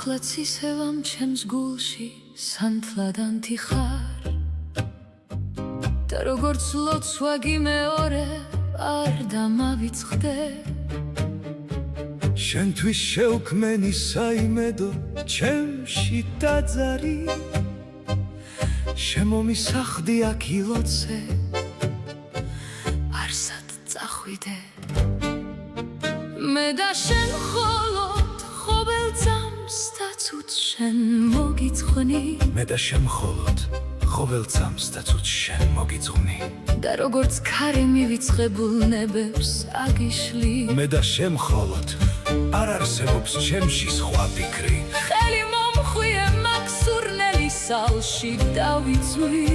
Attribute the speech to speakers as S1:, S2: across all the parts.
S1: ახლაც ისევ ამ ჩემს გულში სანთლადანთი ხარ და როგორც ლოცვა გიმეორე არ დამავიწყდე
S2: შენთვის შევქმენი საიმედო ჩემში დაძარი შემომისახდი აქ ილოცე
S1: არსად წახვიდე მე და შენ მხოლოდ ხოველ წამს და ცუდს შენ მოგიძღვნი
S2: მე და შენ მხოლოდ ხოველ წამს და ცუდს შენ მოგიძღვნი
S1: და როგორც ქარი მივიწყებულ ნებებს აგიშლი
S2: მე და შენ მხოლოდ არ არსებობს ჩემში სხვა ფიქრი
S1: ხელი მომხვიე მაგ სურნელი სალში დავიწვი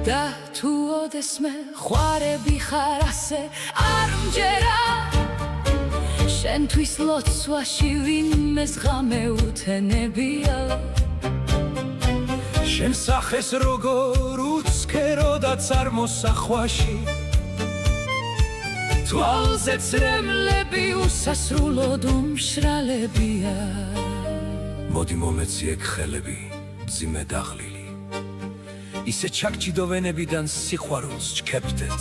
S1: და თუ ოდესმე ხვარები ხარ ასე არ მჯერა შენთვის ლოცვაში ვინმეს ღამე უთენებია
S2: შენ სახეს როგორ უცქეროდაც არ მოსახვაში
S1: თვალზე წრემლები უსასრულოდ უმშრალებია
S2: მოდი მომეციე ხელები მძიმე დაღლილი ისე ჩაგჭიდოვენებიდან სიყვარულს ჩქეფდეთ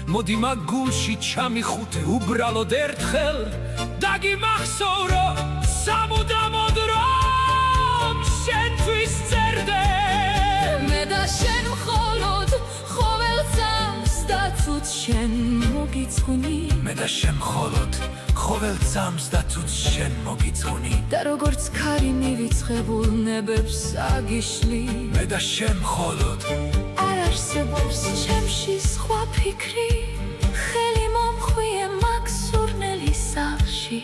S2: მოდი მაგ გულში ჩამიხუთე უბრალოდ ერთხელ და გიმახსოვრო სამუდამოდ რომ შენთვის წერდე
S1: მე და შენ მხოლოდ ხოველ წამს და ცუდს შენ მოგიძღვნი
S2: მე და შენ მხოლოდ ხოველ წამს და ცუდს შენ მოგიძღვნი
S1: და როგორც ქარი მივიწყებულ ნებებს აგიშლი
S2: მე და შენ მხოლოდ
S1: არ არსებობს ჩემში სხვა ფიქრი ხელი მომხვიე მაგ სურნელი სახლში